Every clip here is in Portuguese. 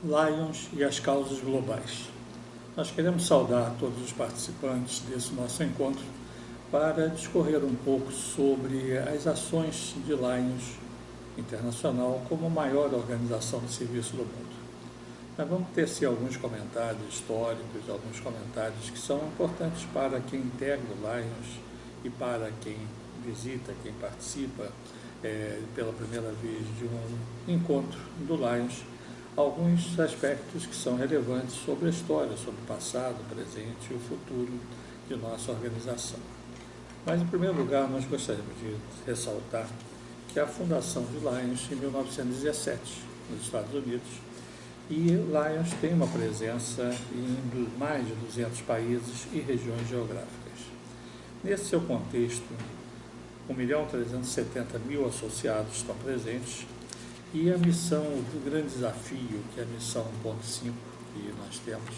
Lions e as causas globais. Nós queremos saudar todos os participantes desse nosso encontro para discorrer um pouco sobre as ações de Lions Internacional como a maior organização de serviço do mundo. Nós vamos tecer alguns comentários históricos, alguns comentários que são importantes para quem integra o Lions e para quem visita, quem participa pela primeira vez de um encontro do Lions, alguns aspectos que são relevantes sobre a história, sobre o passado, o presente e o futuro de nossa organização. Mas, em primeiro lugar, nós gostaríamos de ressaltar que a fundação de Lions em 1917, nos Estados Unidos, e Lions tem uma presença em mais de 200 países e regiões geográficas. Nesse seu contexto, 1.370.000 associados estão presentes e a missão, o grande desafio, que é a missão 1.5 que nós temos,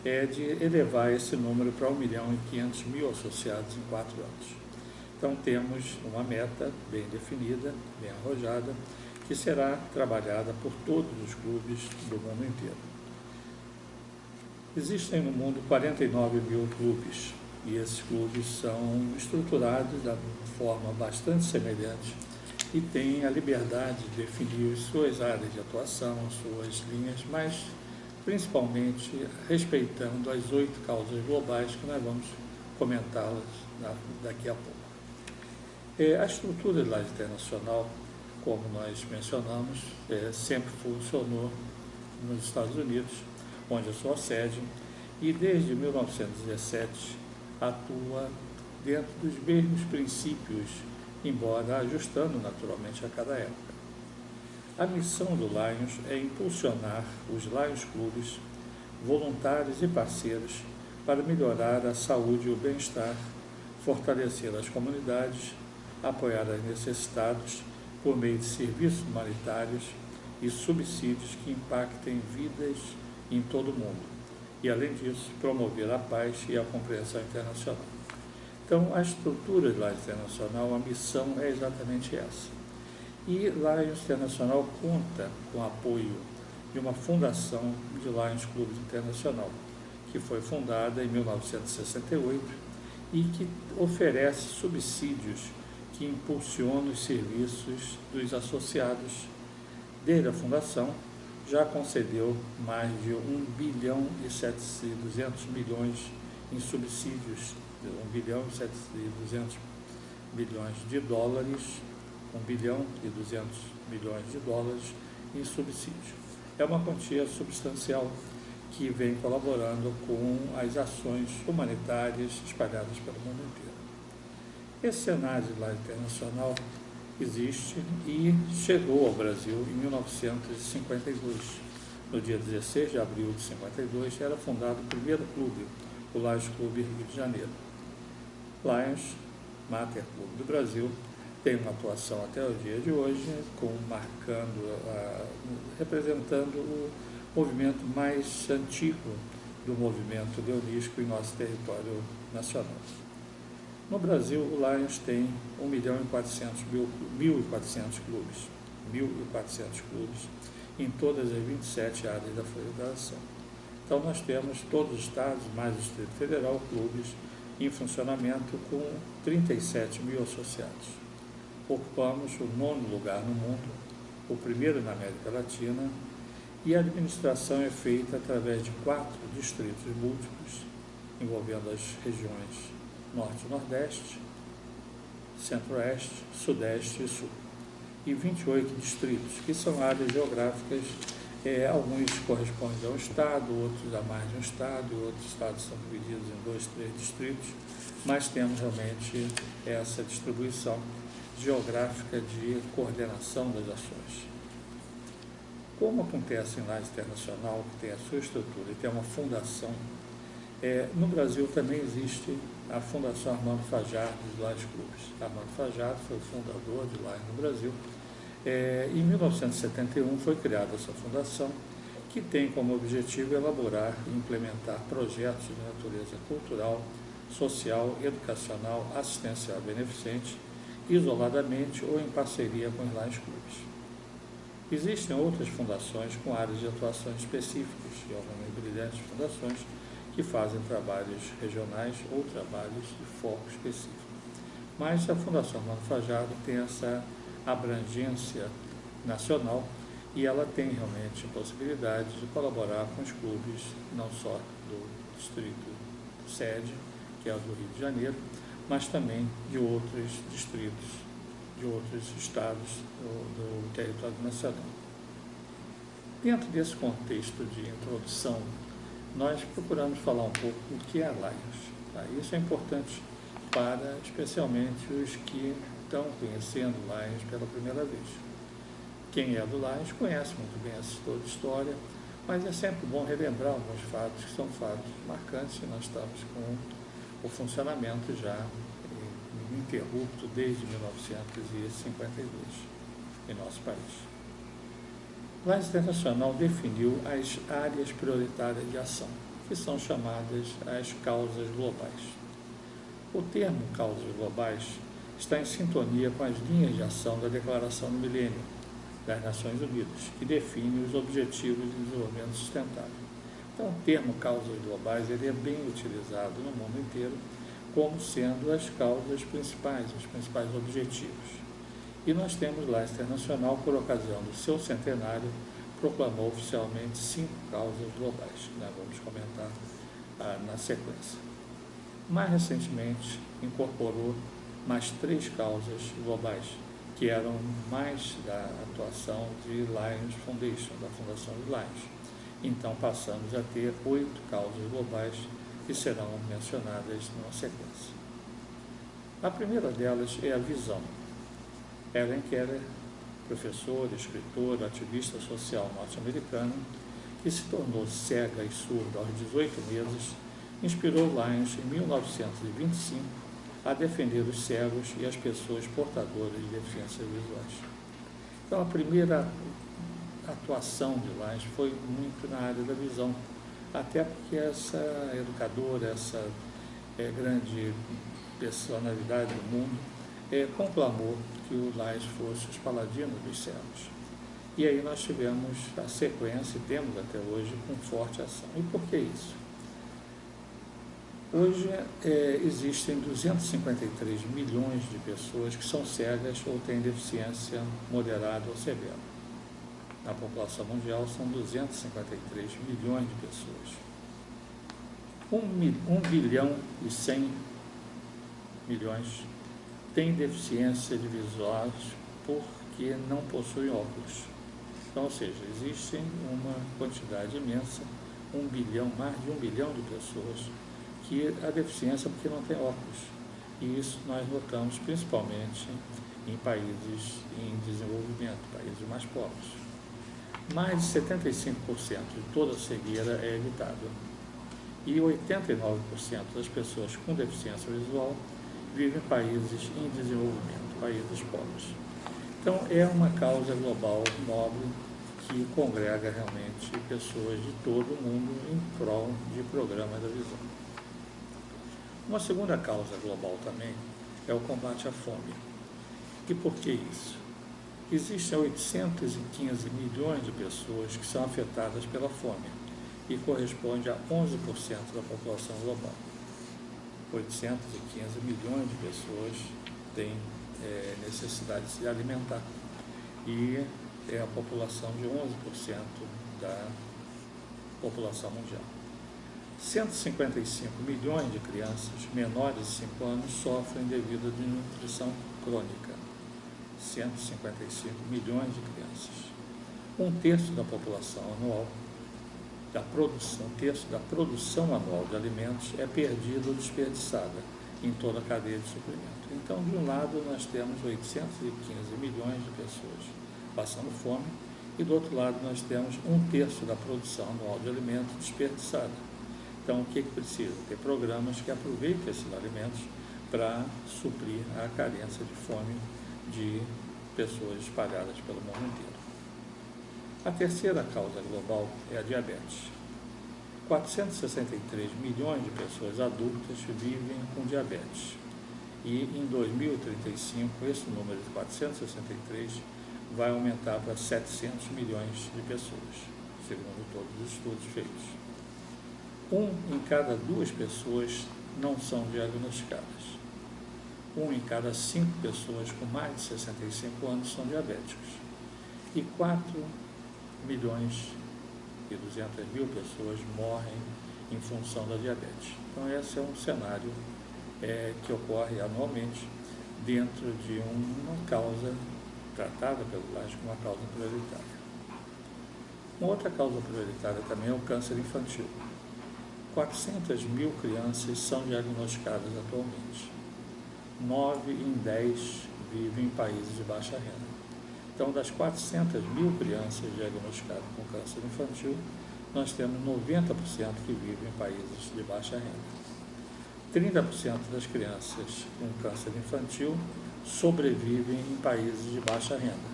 é de elevar esse número para 1.500.000 associados em 4 anos. Então temos uma meta bem definida, bem arrojada, que será trabalhada por todos os clubes do mundo inteiro. Existem no mundo 49.000 clubes e esses clubes são estruturados de forma bastante semelhante e têm a liberdade de definir suas áreas de atuação, suas linhas, mas principalmente respeitando as 8 causas globais que nós vamos comentá-las daqui a pouco. A estrutura da Lions Internacional, como nós mencionamos, sempre funcionou nos Estados Unidos, onde é sua sede, e desde 1917 atua dentro dos mesmos princípios, embora ajustando naturalmente a cada época. A missão do Lions é impulsionar os Lions Clubes, voluntários e parceiros, para melhorar a saúde e o bem-estar, fortalecer as comunidades, apoiar os necessitados por meio de serviços humanitários e subsídios que impactem vidas em todo o mundo, e, além disso, promover a paz e a compreensão internacional. Então, a estrutura de Lions Internacional, a missão é exatamente essa. E Lions Internacional conta com o apoio de uma fundação de Lions Clubes Internacional, que foi fundada em 1968 e que oferece subsídios que impulsionam os serviços dos associados. Desde a fundação, já concedeu mais de 1 bilhão e 200 milhões em subsídios, 1 bilhão e 200 milhões de dólares, 1 bilhão e 200 milhões de dólares em subsídio. É uma quantia substancial que vem colaborando com as ações humanitárias espalhadas pelo mundo inteiro. Esse cenário de Lions Internacional existe e chegou ao Brasil em 1952. No dia 16 de abril de 1952, era fundado o primeiro clube, o Lions Clube Rio de Janeiro. Lions, Mater Clube do Brasil, tem uma atuação até o dia de hoje, representando o movimento mais antigo do movimento leonístico em nosso território nacional. No Brasil, o Lions tem 1.400.000 clubes, 1.400 clubes em todas as 27 áreas da federação. Então, nós temos todos os estados, mais o Distrito Federal, clubes em funcionamento com 37.000 associados. Ocupamos o 9º lugar no mundo, o primeiro na América Latina, e a administração é feita através de 4 distritos múltiplos, envolvendo as regiões Norte e Nordeste, Centro-Oeste, Sudeste e Sul, e 28 distritos, que são áreas geográficas, alguns correspondem a um estado, outros a mais de um estado, outros estados são divididos em 2, 3 distritos, mas temos realmente essa distribuição geográfica de coordenação das ações. Como acontece em Lions Internacional, que tem a sua estrutura e tem uma fundação, no Brasil também existe a Fundação Armando Fajardo dos Lions Clubes. Armando Fajardo foi o fundador de Lions no Brasil. Em 1971 foi criada essa fundação, que tem como objetivo elaborar e implementar projetos de natureza cultural, social, educacional, assistencial e beneficente, isoladamente ou em parceria com os Lions Clubes. Existem outras fundações com áreas de atuação específicas, e algumas brilhantes fundações que fazem trabalhos regionais ou trabalhos de foco específico. Mas a Fundação Mano Fajardo tem essa abrangência nacional e ela tem realmente a possibilidade de colaborar com os clubes, não só do distrito sede, que é o do Rio de Janeiro, mas também de outros distritos, de outros estados do território nacional. Dentro desse contexto de introdução, nós procuramos falar um pouco do que é a Lions. Tá? Isso é importante para, especialmente, os que estão conhecendo Lions pela primeira vez. Quem é do Lions conhece muito bem toda a história, mas é sempre bom relembrar alguns fatos que são fatos marcantes e nós estamos com o funcionamento já ininterrupto desde 1952 em nosso país. O Lions Internacional definiu as áreas prioritárias de ação, que são chamadas as causas globais. O termo causas globais está em sintonia com as linhas de ação da Declaração do Milênio das Nações Unidas, que define os Objetivos de Desenvolvimento Sustentável. Então, o termo causas globais ele é bem utilizado no mundo inteiro como sendo as causas principais, os principais objetivos. E nós temos lá, Internacional, por ocasião do seu centenário, proclamou oficialmente 5 causas globais, que nós vamos comentar na sequência. Mais recentemente, incorporou mais 3 causas globais, que eram mais da atuação de Lions Foundation, da Fundação de Lions. Então, passamos a ter 8 causas globais que serão mencionadas numa sequência. A primeira delas é a visão. Ellen Keller, professora, escritora, ativista social norte-americana, que se tornou cega e surda aos 18 meses, inspirou Lions em 1925 a defender os cegos e as pessoas portadoras de deficiências visuais. Então, a primeira atuação de Lions foi muito na área da visão, até porque essa educadora, essa grande personalidade do mundo, conclamou que o Lions fosse os paladinos dos cegos. E aí nós tivemos a sequência, e temos até hoje, com forte ação. E por que isso? Hoje existem 253 milhões de pessoas que são cegas ou têm deficiência moderada ou severa. Na população mundial são 253 milhões de pessoas. 1 bilhão e 100 milhões têm deficiência de visuais porque não possuem óculos. Então, ou seja, existe uma quantidade imensa, mais de 1 bilhão de pessoas que a deficiência porque não tem óculos. E isso nós notamos principalmente em países em desenvolvimento, países mais pobres. Mais de 75% de toda cegueira é evitável. E 89% das pessoas com deficiência visual vivem em países em desenvolvimento, países pobres. Então, é uma causa global nobre que congrega realmente pessoas de todo o mundo em prol de programas da visão. Uma segunda causa global também é o combate à fome. E por que isso? Existem 815 milhões de pessoas que são afetadas pela fome e corresponde a 11% da população global. 815 milhões de pessoas têm necessidade de se alimentar e é a população de 11% da população mundial. 155 milhões de crianças menores de 5 anos sofrem devido à desnutrição crônica. 155 milhões de crianças. 1/3 da população anual, um terço da produção anual de alimentos é perdida ou desperdiçada em toda a cadeia de suprimento. Então, de um lado, nós temos 815 milhões de pessoas passando fome e, do outro lado, nós temos 1/3 da produção anual de alimentos desperdiçada. Então, o que precisa? Ter programas que aproveitem esses alimentos para suprir a carência de fome de pessoas espalhadas pelo mundo inteiro. A terceira causa global é a diabetes. 463 milhões de pessoas adultas vivem com diabetes. E em 2035, esse número de 463 vai aumentar para 700 milhões de pessoas, segundo todos os estudos feitos. 1 em cada 2 pessoas não são diagnosticadas. 1 em cada 5 pessoas com mais de 65 anos são diabéticos. E 4,2 milhões de pessoas morrem em função da diabetes. Então, esse é um cenário que ocorre anualmente dentro de uma causa tratada pelo LAGES como uma causa prioritária. Uma outra causa prioritária também é o câncer infantil. 400 mil crianças são diagnosticadas atualmente. 9 em 10 vivem em países de baixa renda. Então, das 400 mil crianças diagnosticadas com câncer infantil, nós temos 90% que vivem em países de baixa renda. 30% das crianças com câncer infantil sobrevivem em países de baixa renda.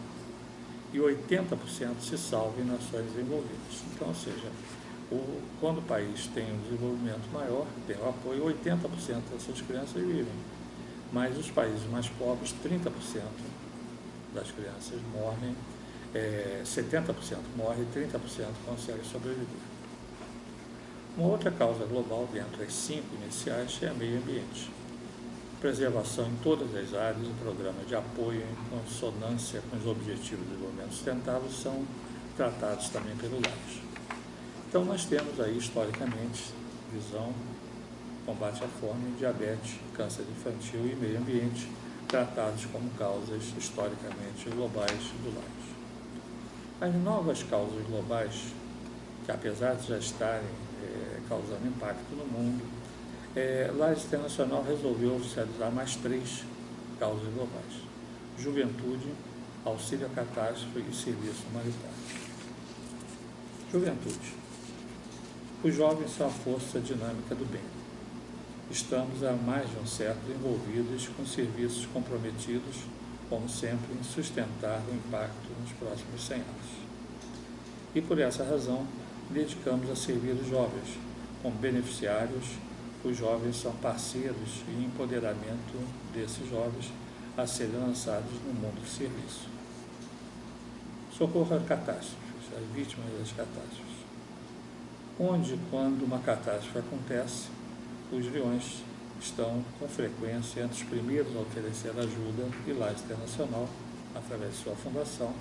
E 80% se salvam em nações desenvolvidas. Então, ou seja, quando o país tem um desenvolvimento maior, tem o apoio, 80% dessas crianças vivem. Mas os países mais pobres, 30% das crianças morrem, 70% morrem e 30% conseguem sobreviver. Uma outra causa global, dentro das 5 iniciais, é o meio ambiente. Preservação em todas as áreas e programas de apoio em consonância com os Objetivos de Desenvolvimento Sustentável são tratados também pelo LAGES. Então, nós temos aí, historicamente, visão, combate à fome, diabetes, câncer infantil e meio ambiente, tratados como causas historicamente globais do LAGES. As novas causas globais, que apesar de já estarem causando impacto no mundo, LAGES Internacional resolveu oficializar mais 3 causas globais: juventude, auxílio à catástrofe e serviço humanitário. Juventude. Os jovens são a força dinâmica do bem. Estamos há mais de um século envolvidos com serviços comprometidos, como sempre, em sustentar o impacto nos próximos 100 anos. E por essa razão, dedicamos a servir os jovens. Como beneficiários, os jovens são parceiros e empoderamento desses jovens a serem lançados no mundo de serviço. Socorro a catástrofes, as vítimas das catástrofes. Onde, quando uma catástrofe acontece, os leões estão com frequência entre os primeiros a oferecer ajuda e LAGES Internacional, através de sua fundação,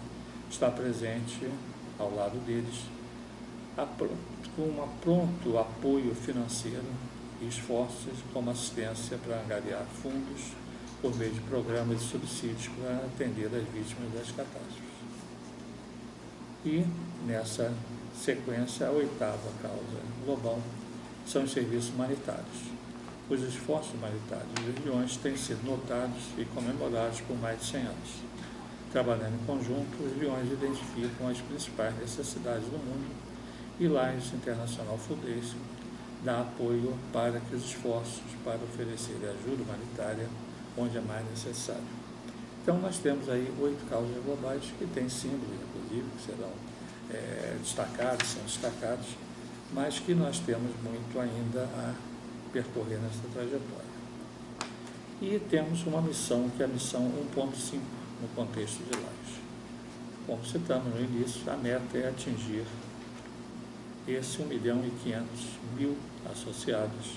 está presente ao lado deles, com um pronto apoio financeiro e esforços como assistência para angariar fundos por meio de programas de subsídios para atender as vítimas das catástrofes. E, nessa sequência, a 8ª causa global são os serviços humanitários. Os esforços humanitários dos leões têm sido notados e comemorados por mais de 100 anos. Trabalhando em conjunto, os leões identificam as principais necessidades do mundo e LAGES International Foundation dá apoio para que os esforços para oferecer ajuda humanitária onde é mais necessário. Então, nós temos aí 8 causas globais que têm símbolos, inclusive, que serão são destacados, mas que nós temos muito ainda a percorrer nessa trajetória. E temos uma missão, que é a missão 1.5, no contexto de LAGES. Como citamos no início, a meta é atingir esse 1.500.000 associados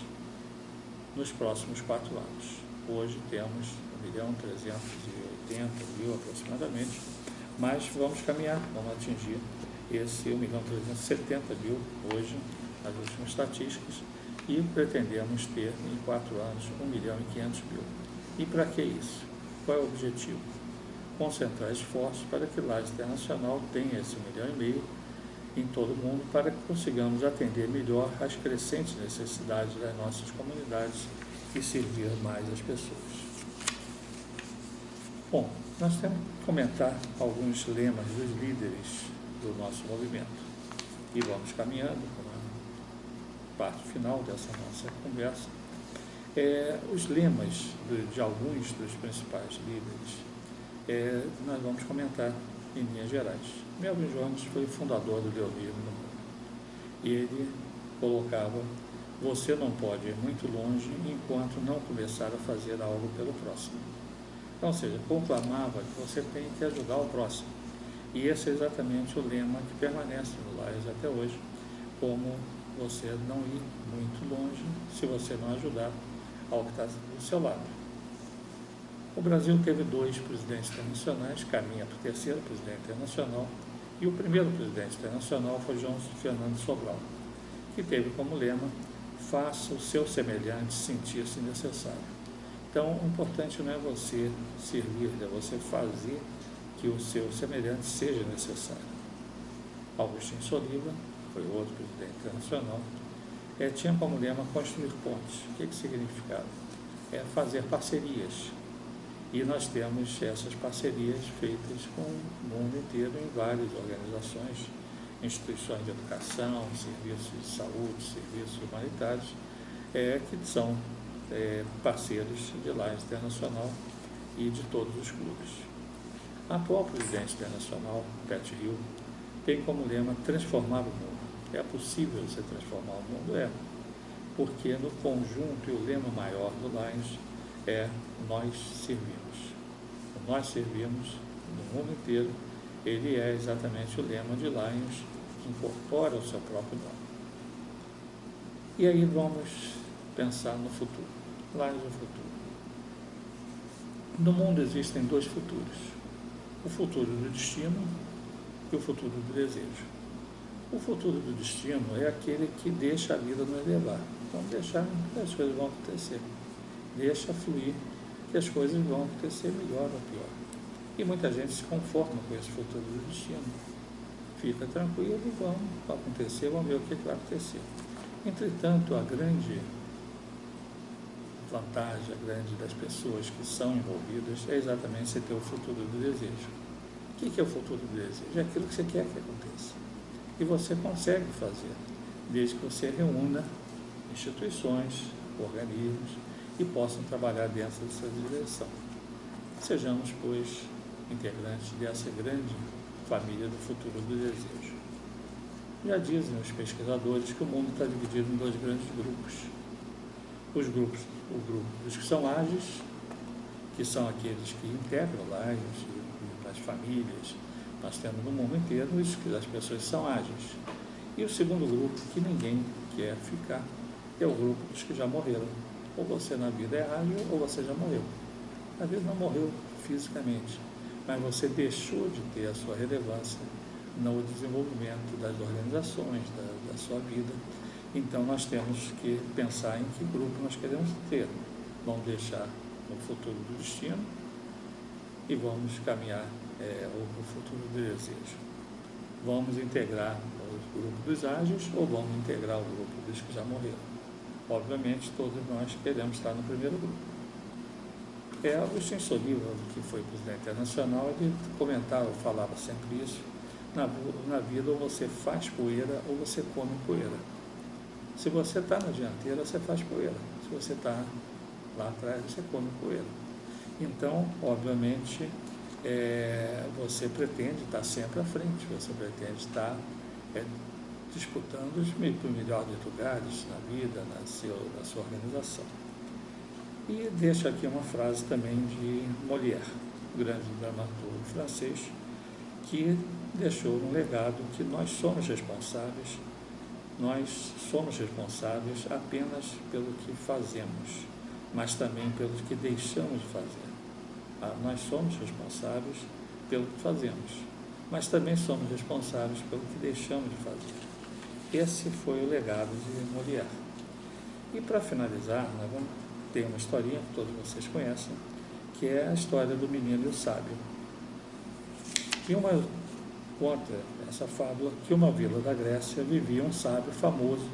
nos próximos 4 anos. Hoje temos 1.380.000 aproximadamente, mas vamos caminhar, vamos atingir esse 1.370.000 hoje, nas últimas estatísticas, e pretendemos ter em 4 anos 1.500.000. E para que isso? Qual é o objetivo? Concentrar esforços para que LAGES Internacional tenha esse 1,5 milhão em todo o mundo, para que consigamos atender melhor as crescentes necessidades das nossas comunidades e servir mais as pessoas. Bom, nós temos que comentar alguns lemas dos líderes do nosso movimento. E vamos caminhando para a parte final dessa nossa conversa. Os lemas de alguns dos principais líderes, nós vamos comentar em linhas gerais. Melvin Jones foi o fundador do Leonismo no mundo. Ele colocava: você não pode ir muito longe enquanto não começar a fazer algo pelo próximo. Então, ou seja, conclamava que você tem que ajudar o próximo. E esse é exatamente o lema que permanece no Lions até hoje, como você não ir muito longe se você não ajudar ao que está do seu lado. O Brasil teve 2 presidentes internacionais, caminha para o terceiro presidente internacional, e o primeiro presidente internacional foi João Fernando Sobral, que teve como lema: faça o seu semelhante sentir-se necessário. Então, o importante não é você servir, é você fazer que o seu semelhante seja necessário. Agostinho Soliva, foi outro presidente internacional, tinha como lema construir pontes. O que significava? É fazer parcerias. E nós temos essas parcerias feitas com o mundo inteiro em várias organizações, instituições de educação, serviços de saúde, serviços humanitários, que são parceiros de Lions Internacional e de todos os clubes. A atual presidente internacional, Pat Hill, tem como lema transformar o mundo. É possível você transformar o mundo? Porque no conjunto e o lema maior do Lions é nós servimos. O nós servimos no mundo inteiro, ele é exatamente o lema de Lions, que incorpora o seu próprio nome. E aí vamos pensar no futuro. Lions no futuro. No mundo existem 2 futuros: o futuro do destino e o futuro do desejo. O futuro do destino é aquele que deixa a vida nos levar. Vamos deixar que as coisas vão acontecer. Deixa fluir, que as coisas vão acontecer melhor ou pior. E muita gente se conforma com esse futuro do destino. Fica tranquilo e vamos acontecer, vamos ver o que vai acontecer. Entretanto, a grande vantagem, a grande das pessoas que são envolvidas é exatamente você ter o futuro do desejo. O que é o futuro do desejo? É aquilo que você quer que aconteça. E você consegue fazer, desde que você reúna instituições, organismos e possam trabalhar dentro dessa direção. Sejamos, pois, integrantes dessa grande família do futuro do desejo. Já dizem os pesquisadores que o mundo está dividido em 2 grandes grupos. O grupo dos que são ágeis, que são aqueles que integram Lions e as famílias. Nós temos no mundo inteiro isso, que as pessoas são ágeis. E o segundo grupo, que ninguém quer ficar, é o grupo dos que já morreram. Ou você na vida é ágil, ou você já morreu. Às vezes não morreu fisicamente, mas você deixou de ter a sua relevância no desenvolvimento das organizações, da sua vida. Então nós temos que pensar em que grupo nós queremos ter. Vamos deixar o futuro do destino e vamos caminhar o futuro do desejo. Vamos integrar o grupo dos ágeis ou vamos integrar o grupo dos que já morreram? Obviamente, todos nós queremos estar no primeiro grupo. Agostinho Soliva, que foi presidente internacional, ele comentava, falava sempre isso: na vida ou você faz poeira ou você come poeira. Se você está na dianteira, você faz poeira. Se você está lá atrás, você come poeira. Então, obviamente, você pretende estar sempre à frente, você pretende estar disputando os melhores lugares na vida, na sua organização. E deixo aqui uma frase também de Molière, grande dramaturgo francês, que deixou um legado que nós somos responsáveis apenas pelo que fazemos, mas também pelo que deixamos de fazer. Nós somos responsáveis pelo que fazemos, mas também somos responsáveis pelo que deixamos de fazer. Esse foi o legado de Molière. E para finalizar, nós vamos ter uma historinha que todos vocês conhecem, que é a história do menino e o sábio. Conta essa fábula que uma vila da Grécia vivia um sábio famoso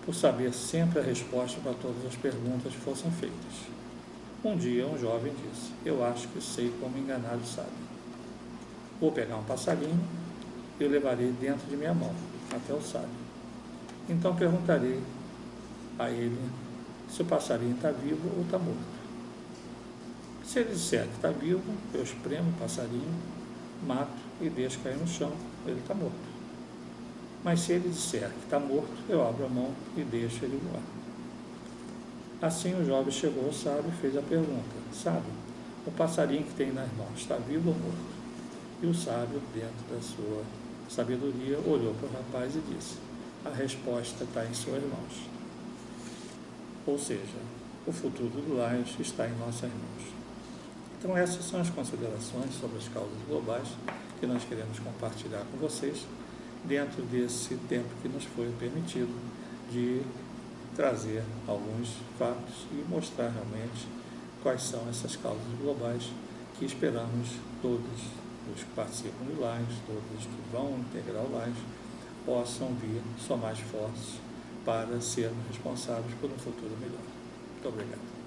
por saber sempre a resposta para todas as perguntas que fossem feitas. Um dia um jovem disse: eu acho que sei como enganar o sábio. Vou pegar um passarinho e o levarei dentro de minha mão até o sábio. Então perguntarei a ele se o passarinho está vivo ou está morto. Se ele disser que está vivo, eu espremo o passarinho, mato e deixo cair no chão, ele está morto. Mas se ele disser que está morto, eu abro a mão e deixo ele voar. Assim o jovem chegou ao sábio e fez a pergunta: sábio, o passarinho que tem nas mãos está vivo ou morto? E o sábio, dentro da sua sabedoria, olhou para o rapaz e disse: a resposta está em suas mãos. Ou seja, o futuro do Lais está em nossas mãos. Então, essas são as considerações sobre as causas globais que nós queremos compartilhar com vocês, dentro desse tempo que nos foi permitido de trazer alguns fatos e mostrar realmente quais são essas causas globais que esperamos todos os que participam do Lais, todos que vão integrar o Lais, possam vir somar esforços para sermos responsáveis por um futuro melhor. Muito obrigado.